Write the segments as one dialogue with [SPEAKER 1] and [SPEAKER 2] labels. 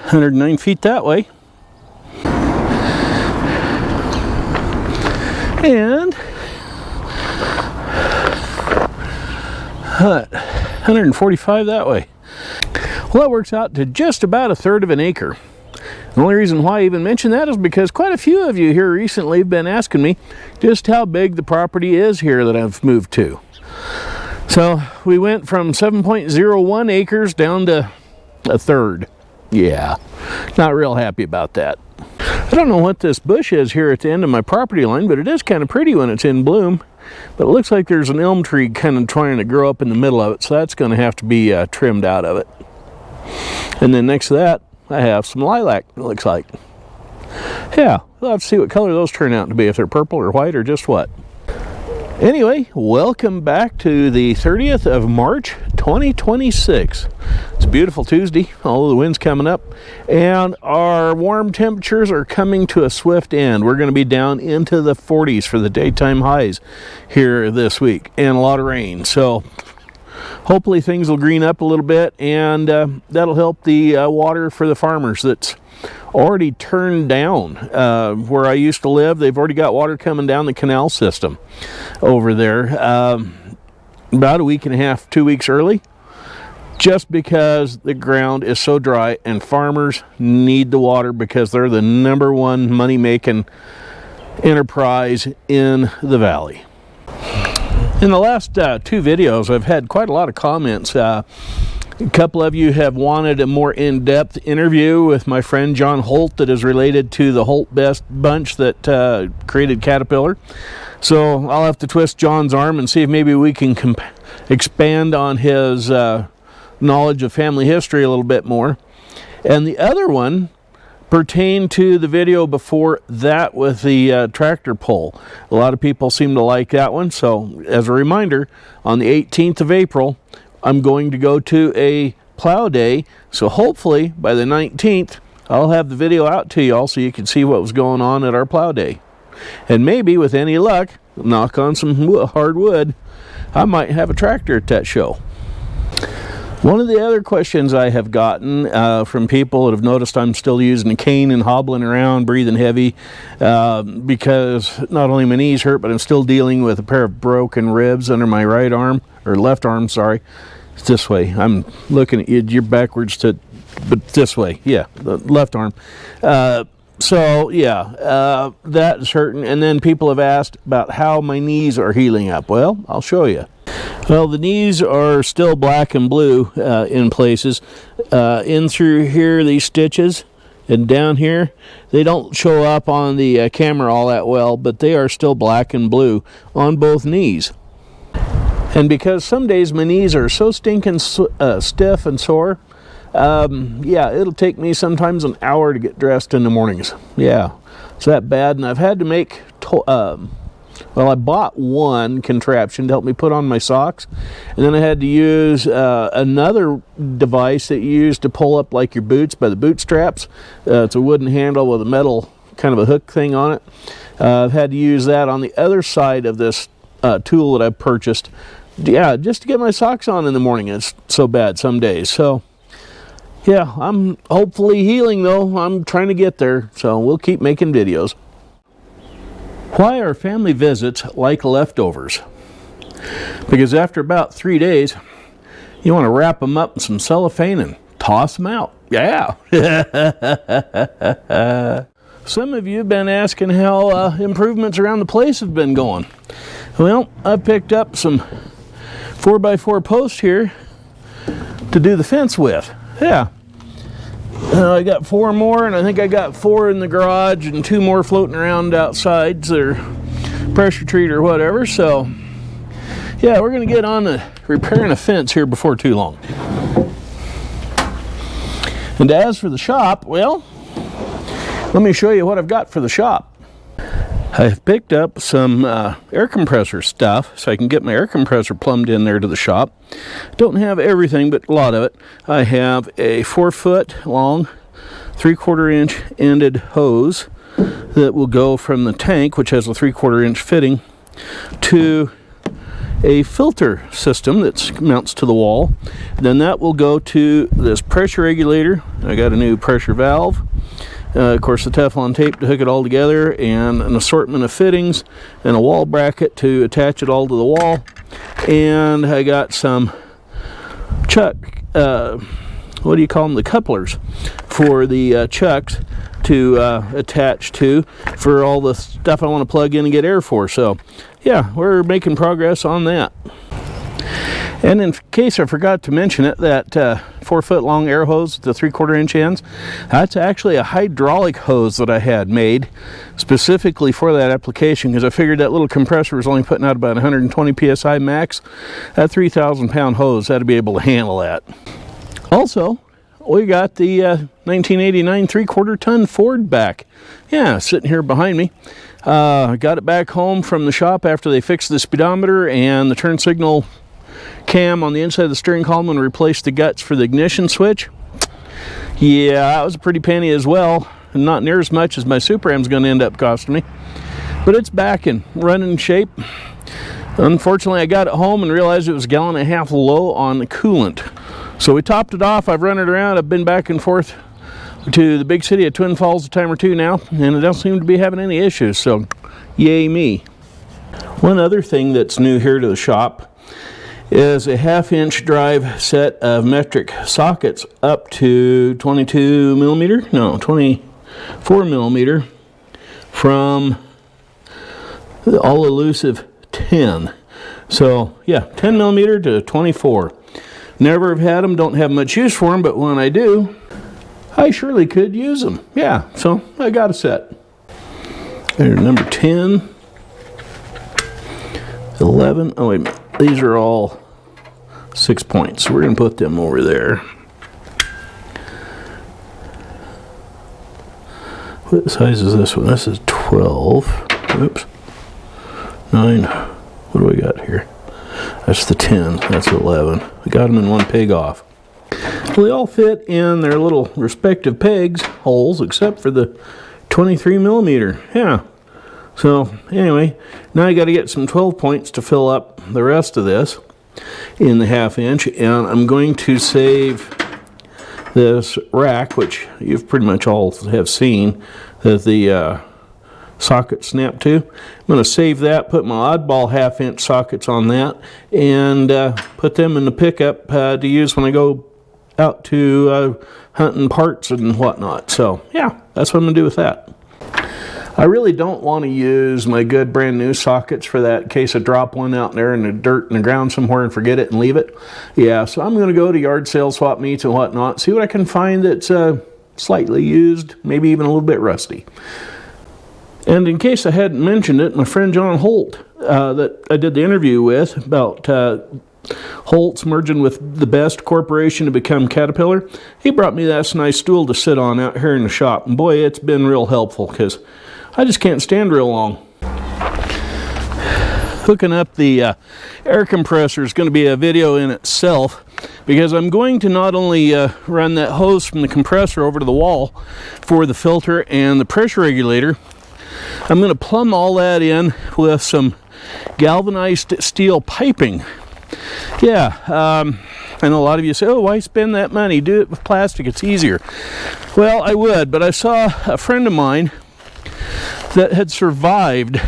[SPEAKER 1] 109 feet that way. And 145 that way. Well, that works out to just about 1/3 of an acre. The only reason why I even mention that is because quite a few of you here recently have been asking me just how big the property is here that I've moved to. So we went from 7.01 acres down to 1/3. Yeah, not real happy about that. I don't know what this bush is here at the end of my property line, but it is kind of pretty when it's in bloom. But it looks like there's an elm tree kind of trying to grow up in the middle of it, so that's going to have to be trimmed out of it. And then next to that, I have some lilac, it looks like. Yeah, we'll have to see what color those turn out to be, if they're purple or white or just what. Anyway, welcome back to the 30th of March, 2026. It's a beautiful Tuesday, although the wind's coming up, and our warm temperatures are coming to a swift end. We're going to be down into the 40s for the daytime highs here this week, and a lot of rain. So hopefully things will green up a little bit, and that'll help the water for the farmers that's already turned down. Where I used to live, they've already got water coming down the canal system over there about a week and a half, 2 weeks early, just because the ground is so dry and farmers need the water because they're the #1 money-making enterprise in the valley. In the last 2 videos, I've had quite a lot of comments. A couple of you have wanted a more in-depth interview with my friend John Holt that is related to the Holt Best bunch that created Caterpillar. So I'll have to twist John's arm and see if maybe we can expand on his knowledge of family history a little bit more. And the other one pertained to the video before that with the tractor pull. A lot of people seem to like that one. So as a reminder, on the 18th of April, I'm going to go to a plow day, so hopefully by the 19th I'll have the video out to you all so you can see what was going on at our plow day. And maybe with any luck, knock on some hard wood, I might have a tractor at that show. One of the other questions I have gotten from people that have noticed I'm still using a cane and hobbling around, breathing heavy, because not only my knees hurt, but I'm still dealing with a pair of broken ribs under my right arm, or left arm, sorry. It's this way. I'm looking at you, you're backwards but this way. Yeah, the left arm. So yeah, that is hurting. And then people have asked about how my knees are healing up. Well, I'll show you. Well, the knees are still black and blue in places. In through here, these stitches, and down here, they don't show up on the camera all that well, but they are still black and blue on both knees. And because some days my knees are so stinking stiff and sore, yeah, it'll take me sometimes an hour to get dressed in the mornings. Yeah, it's that bad. And I've had to make, well, I bought one contraption to help me put on my socks. And then I had to use another device that you use to pull up like your boots by the boot straps. It's a wooden handle with a metal kind of a hook thing on it. I've had to use that on the other side of this tool that I purchased. Yeah, just to get my socks on in the morning. It's so bad some days. So yeah, I'm hopefully healing though. I'm trying to get there, so we'll keep making videos. Why are family visits like leftovers? Because after about 3 days, you want to wrap them up in some cellophane and toss them out. Yeah. Some of you have been asking how improvements around the place have been going. Well, I picked up some 4x4 posts here to do the fence with. Yeah. I got 4 more, and I think I got 4 in the garage and 2 more floating around outside. They're pressure treat or whatever. So, yeah, we're going to get on to repairing a fence here before too long. And as for the shop, well, let me show you what I've got for the shop. I've picked up some air compressor stuff so I can get my air compressor plumbed in there to the shop. Don't have everything, but a lot of it. I have a 4-foot long, 3/4 inch ended hose that will go from the tank, which has a 3/4 inch fitting, to a filter system that mounts to the wall. Then that will go to this pressure regulator. I got a new pressure valve. Of course, the Teflon tape to hook it all together, and an assortment of fittings, and a wall bracket to attach it all to the wall. And I got some chuck, what do you call them? The couplers for the chucks to attach to for all the stuff I want to plug in and get air for. So, yeah, we're making progress on that. And in case I forgot to mention it, that 4-foot long air hose with the 3/4 inch ends, that's actually a hydraulic hose that I had made specifically for that application, because I figured that little compressor was only putting out about 120 psi max. That 3,000 pound hose had to be able to handle that. Also, we got the 1989 3/4 ton Ford back. Yeah, sitting here behind me. Got it back home from the shop after they fixed the speedometer and the turn signal cam on the inside of the steering column and replaced the guts for the ignition switch. Yeah, that was a pretty penny as well, and not near as much as my Super M's going to end up costing me. But it's back in running shape. Unfortunately, I got it home and realized it was 1.5 gallons low on the coolant. So we topped it off. I've run it around. I've been back and forth to the big city of Twin Falls a time or two now, and it doesn't seem to be having any issues, so yay me. One other thing that's new here to the shop is a 1/2 inch drive set of metric sockets up to 22 millimeter, no, 24 millimeter from the all elusive 10. So yeah, 10 millimeter to 24. Never have had them, don't have much use for them, but when I do, I surely could use them. Yeah, so I got a set. There's number 10, 11, oh wait a minute. These are all 6 points, so we're going to put them over there. What size is this one? This is 12. Oops. 9. What do we got here? That's the 10. That's 11. We got them in one peg off. Well, they all fit in their little respective pegs, holes, except for the 23 millimeter. Yeah. So anyway, now I got to get some 12 points to fill up the rest of this in the 1/2 inch, and I'm going to save this rack, which you've pretty much all have seen that the socket snap to. I'm going to save that, put my oddball 1/2 inch sockets on that, and put them in the pickup to use when I go out to hunting parts and whatnot. So yeah, that's what I'm going to do with that. I really don't want to use my good brand new sockets for that in case I drop one out there in the dirt in the ground somewhere and forget it and leave it. Yeah, so I'm going to go to yard sale swap meets and whatnot, see what I can find that's slightly used, maybe even a little bit rusty. And in case I hadn't mentioned it, my friend John Holt that I did the interview with about Holt's merging with the Best Corporation to become Caterpillar, he brought me this nice stool to sit on out here in the shop. And boy, it's been real helpful because I just can't stand real long. Hooking up the air compressor is going to be a video in itself, because I'm going to not only run that hose from the compressor over to the wall for the filter and the pressure regulator, I'm going to plumb all that in with some galvanized steel piping. Yeah, I know a lot of you say, oh, why spend that money? Do it with plastic, it's easier. Well, I would, but I saw a friend of mine that had survived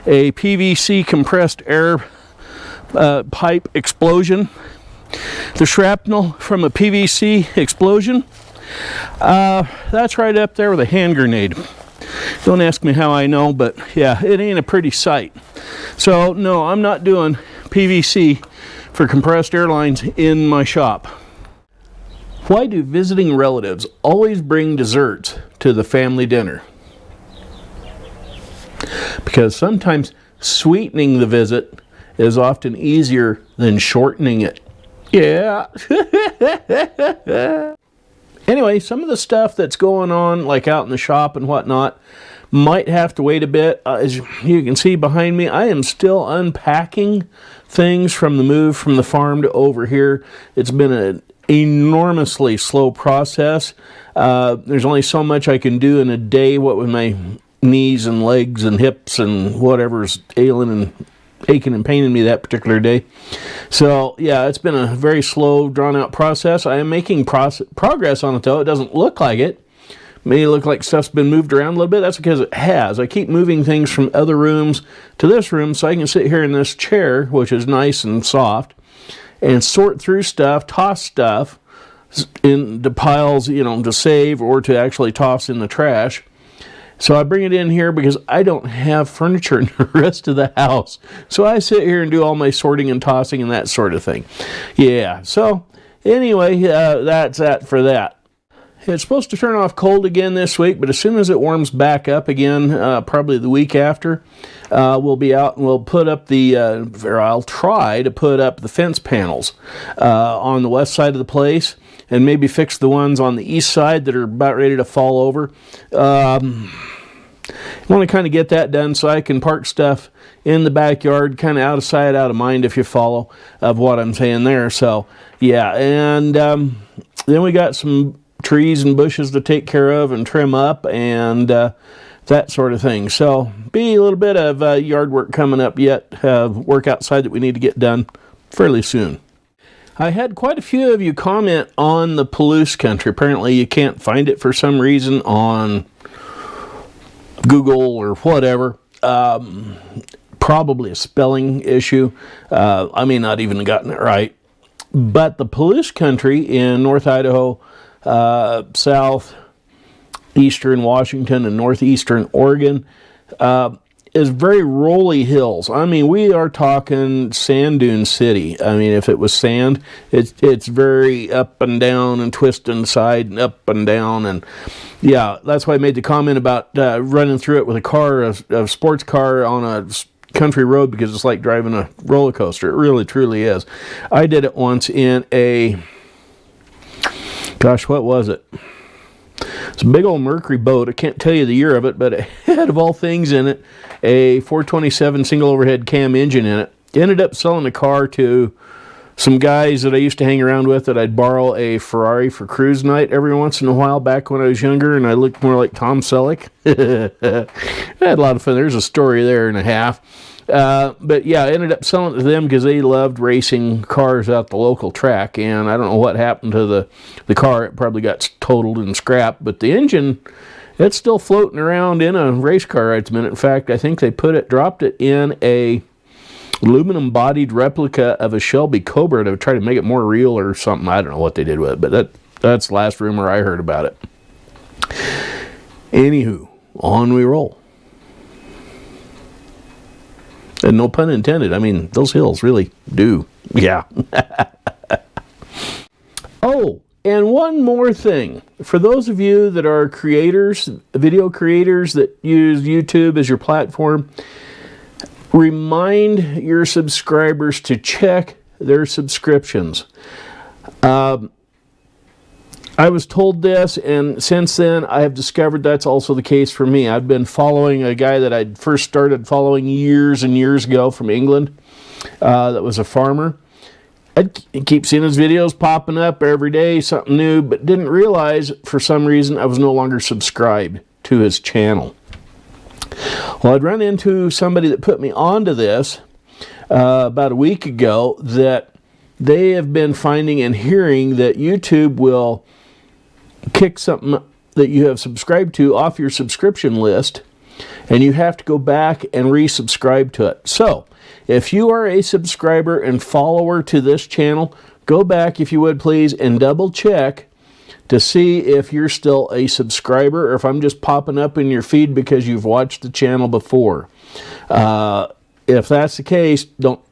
[SPEAKER 1] a PVC compressed air pipe explosion. The shrapnel from a PVC explosion, that's right up there with a hand grenade. Don't ask me how I know, but yeah, it ain't a pretty sight. So no, I'm not doing PVC for compressed air lines in my shop. Why do visiting relatives always bring desserts to the family dinner? Because sometimes sweetening the visit is often easier than shortening it. Yeah. Anyway, some of the stuff that's going on, like out in the shop and whatnot, might have to wait a bit. As you can see behind me, I am still unpacking things from the move from the farm to over here. It's been an enormously slow process. There's only so much I can do in a day, what with my knees and legs and hips and whatever's ailing and aching and paining me that particular day. So yeah, it's been a very slow, drawn out process. I am making progress on it though. It doesn't look like it. May look like stuff's been moved around a little bit. That's because it has. I keep moving things from other rooms to this room so I can sit here in this chair, which is nice and soft, and sort through stuff, toss stuff into piles, you know, to save or to actually toss in the trash. So I bring it in here because I don't have furniture in the rest of the house. So I sit here and do all my sorting and tossing and that sort of thing. Yeah, so anyway, that's that for that. It's supposed to turn off cold again this week, but as soon as it warms back up again, probably the week after, we'll be out and we'll put up or I'll try to put up the fence panels on the west side of the place and maybe fix the ones on the east side that are about ready to fall over. I want to kind of get that done so I can park stuff in the backyard, kind of out of sight, out of mind, if you follow of what I'm saying there. So, yeah, and then we got some trees and bushes to take care of and trim up and that sort of thing. So be a little bit of yard work coming up yet, work outside that we need to get done fairly soon. I had quite a few of you comment on the Palouse Country. Apparently you can't find it for some reason on Google or whatever. Probably a spelling issue. I may not even have gotten it right. But the Palouse Country in North Idaho, southeastern Washington and northeastern Oregon is very rolly hills. I mean, we are talking sand dune city. I mean, if it was sand, it's very up and down and twisting side and up and down. And yeah, that's why I made the comment about running through it with a car, a sports car on a country road, because it's like driving a roller coaster. It really, truly is. I did it once in a... Gosh, what was it? It's a big old Mercury boat. I can't tell you the year of it, but it had, of all things in it, a 427 single overhead cam engine in it. Ended up selling the car to some guys that I used to hang around with that I'd borrow a Ferrari for cruise night every once in a while back when I was younger, and I looked more like Tom Selleck. I had a lot of fun. There's a story there and a half. But yeah, I ended up selling it to them because they loved racing cars out the local track, and I don't know what happened to the car. It probably got totaled and scrapped, but the engine, it's still floating around in a race car right this minute. In fact, I think they dropped it in a aluminum bodied replica of a Shelby Cobra to try to make it more real or something. I don't know what they did with it, but that's the last rumor I heard about it. Anywho, on we roll. And no pun intended. I mean, those hills really do. Yeah. Oh, and one more thing. For those of you that are creators, video creators that use YouTube as your platform, remind your subscribers to check their subscriptions. I was told this, and since then I have discovered that's also the case for me. I've been following a guy that I'd first started following years and years ago from England that was a farmer. I keep seeing his videos popping up every day, something new, but didn't realize for some reason I was no longer subscribed to his channel. Well, I'd run into somebody that put me onto this about a week ago, that they have been finding and hearing that YouTube will kick something that you have subscribed to off your subscription list, and you have to go back and resubscribe to it. So if you are a subscriber and follower to this channel, go back, if you would please, and double check to see if you're still a subscriber or if I'm just popping up in your feed because you've watched the channel before. If that's the case,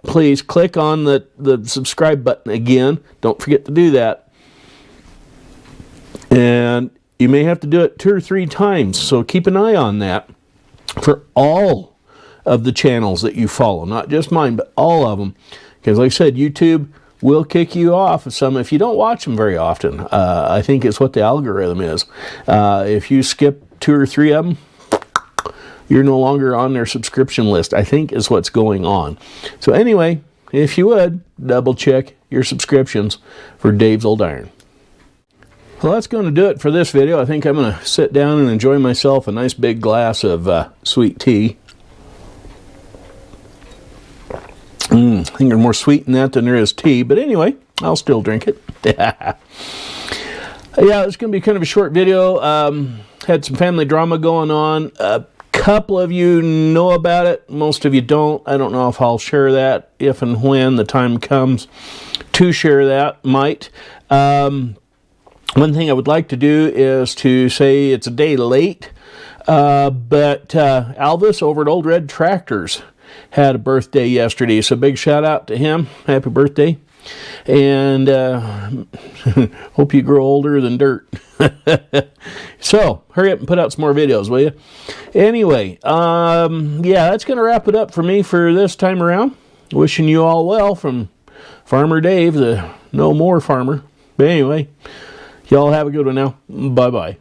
[SPEAKER 1] please click on the subscribe button again. Don't forget to do that. And you may have to do it 2 or 3 times, so keep an eye on that for all of the channels that you follow. Not just mine, but all of them. Because like I said, YouTube will kick you off of some if you don't watch them very often. I think it's what the algorithm is. If you skip 2 or 3 of them, you're no longer on their subscription list, I think is what's going on. So anyway, if you would, double check your subscriptions for Dave's Old Iron. Well, that's going to do it for this video. I think I'm going to sit down and enjoy myself a nice big glass of sweet tea. I think there's more sweet in that than there is tea, but anyway, I'll still drink it. Yeah, it's going to be kind of a short video. Had some family drama going on. A couple of you know about it. Most of you don't. I don't know if I'll share that if and when the time comes to share that. Might. One thing I would like to do is to say it's a day late, but Alvis over at Old Red Tractors had a birthday yesterday, so big shout out to him. Happy birthday. And hope you grow older than dirt. So hurry up and put out some more videos, will you? Anyway, yeah, that's going to wrap it up for me for this time around. Wishing you all well from Farmer Dave, the no more farmer. But anyway, y'all have a good one now. Bye bye.